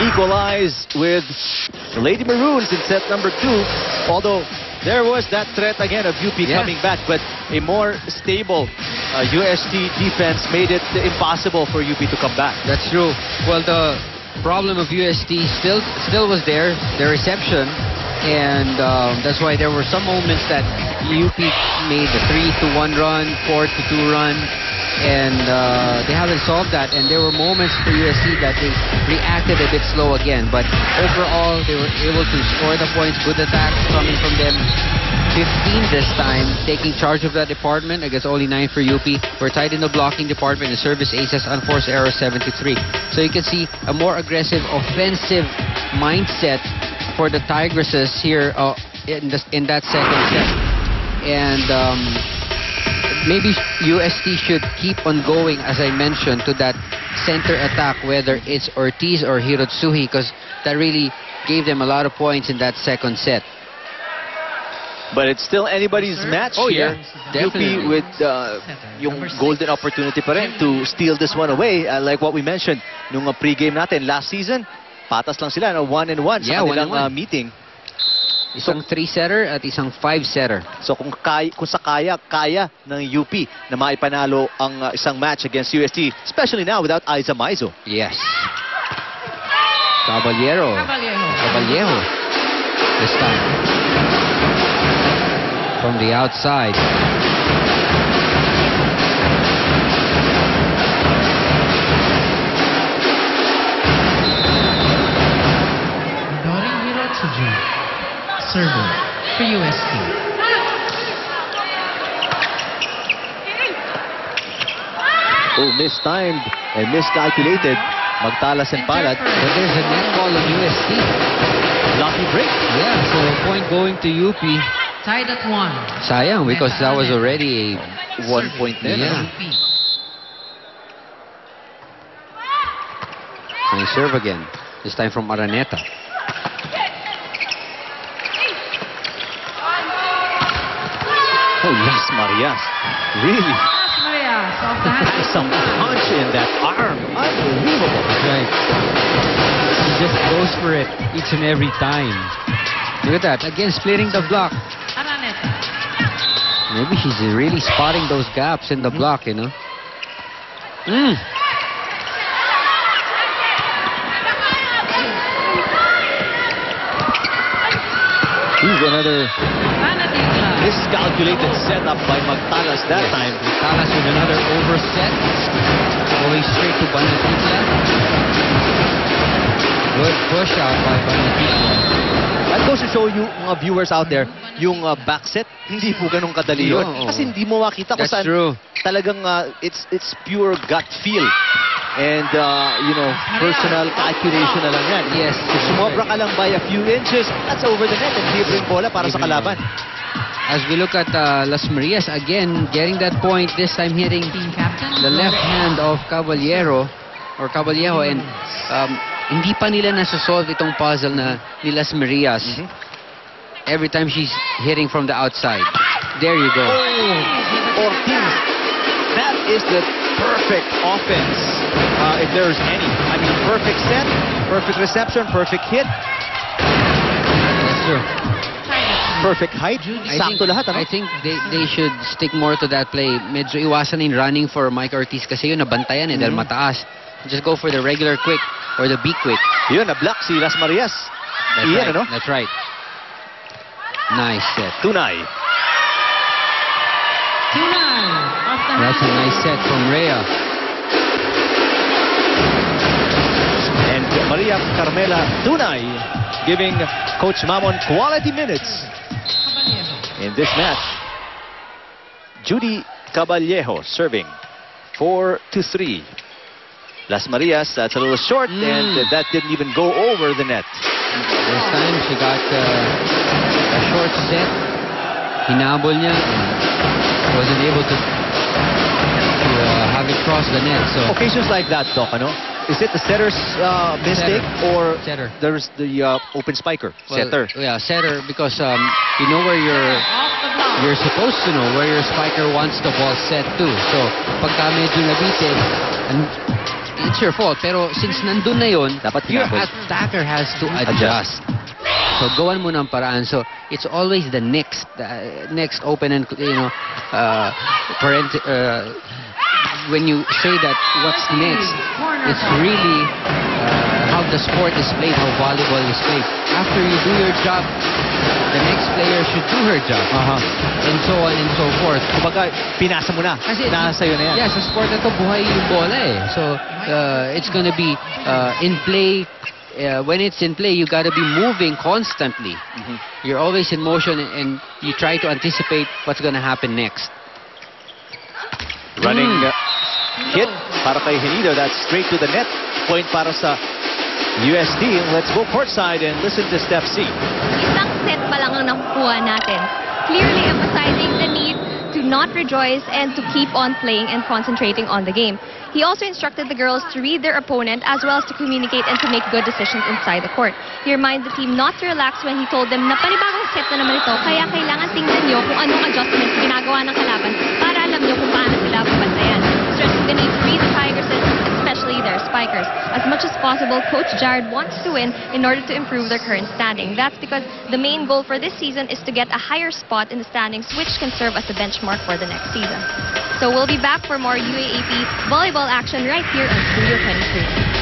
equalize with Lady Maroons in set number 2. Although there was that threat again of UP coming back, but a more stable UST defense made it impossible for UP to come back. That's true. Well, the problem of UST still was there, the reception, and that's why there were some moments that UP made the 3-1 run, 4-2 run, and they haven't solved that. And there were moments for USC that they reacted a bit slow again, but overall they were able to score the points. Good attacks coming from them. 15 this time, taking charge of that department. I guess only 9 for UP. We're tied in the blocking department. The service aces, unforced error 73. So you can see a more aggressive offensive mindset for the Tigresses here in that second set. And maybe UST should keep on going, as I mentioned, to that center attack, whether it's Ortiz or Hirotsuhi, because that really gave them a lot of points in that second set. But it's still anybody's match here. Definitely. UP with yung golden opportunity pa rin to steal this one away. Like what we mentioned nung pre-game natin last season, patas lang sila, 1-1 sa kanilang meeting. Isang 3-setter at isang 5-setter. So kung kaya ng UP na maipanalo ang isang match against UST, especially now without Aiza Maizo. Yes. Caballero. This time. From the outside. Nori Hirotsuji, serving for UST. Oh, mistimed and miscalculated. Magtalas and palad. But there's a net ball on UST. Lucky break. Yeah, so a point going to UP. Tied at 1. Sayang, because that was already a 1 point there. Yeah. Nice serve again. This time from Araneta. Oh, Las Marias. Really? Las Marias off the hand. Some punch in that arm. Unbelievable. Right. He just goes for it each and every time. Look at that. Again, splitting the block. Araneta. Maybe she's really spotting those gaps in the block, you know. Another miscalculated setup by Magtalas that time. Magtalas with another overset. Going straight to Banatitla. Good push out by Banatitla. That goes to show you, mga viewers out there, yung back set, hindi po ganun kadali yun. Kasi hindi mo makita kung saan talagang it's pure gut feel. And, you know, personal calculation na lang yan. Yes. Kung sumobra ka lang by a few inches, that's over the net and libreng bola para sa kalaban. As we look at Las Marias, again, getting that point, this time hitting the left hand of Caballero, or Caballero, and hindi pa nila nasa-solve itong puzzle na ni Las Marias. Every time she's hitting from the outside. There you go. Ortiz. That is the perfect offense, if there's any. I mean, perfect set, perfect reception, perfect hit. That's true. Perfect height. Sakto lahat, ano? I think they should stick more to that play. Medyo iwasan yung running for Mike Ortiz kasi yun, nabantayan dahil mataas. Just go for the regular quick or the big quick. Yun, na-block si Las Marias. That's Iyan, right. ano? That's right. Nice set. Tunay. That's a nice set from Rhea. And Maria Carmela Tunay giving Coach Mamon quality minutes in this match. Judy Caballero serving 4-3. Las Marias, that's a little short, and that didn't even go over the net. This time she got a short set. Hinabol niya. Wasn't able to have it cross the net. So occasions like that, Doc, ano? Is it the setter's mistake or setter? There's the open spiker, setter? Yeah, setter, because you know where you're supposed to know where your spiker wants the ball set to. So pagka medyo nabitin, and it's your fault. Pero since nandun na yun, Dapat your hinabol. attacker has to adjust. So gawan mo ng paraan. So it's always the next opponent, when you say that what's next, it's really how the sport is played, how volleyball is played. After you do your job, the next player should do her job. And so on and so forth. Kumbaga, pinasa mo na. Kasi nasa iyo na yan. Yeah, sa sport na to, buhay yung bola eh. So, it's gonna be in play. When it's in play, you gotta be moving constantly. You're always in motion and you try to anticipate what's gonna happen next. Running hit para kay Henido. That's straight to the net. Point para sa UST. Let's go courtside and listen to Steph C. Isang set pa lang ang nakukuha natin. Clearly emphasizing the need to not rejoice and to keep on playing and concentrating on the game. He also instructed the girls to read their opponent as well as to communicate and to make good decisions inside the court. He reminded the team not to relax when he told them na panibagong set na naman ito, kaya kailangan tingnan nyo kung anong adjustments ginagawa ng kalaban para alam nyo kung paano sila pabantayan. Stressing the need to read the Tigers, especially their spikers. As much as possible, Coach Jared wants to win in order to improve their current standing. That's because the main goal for this season is to get a higher spot in the standings, which can serve as a benchmark for the next season. So we'll be back for more UAAP volleyball action right here on Studio 23.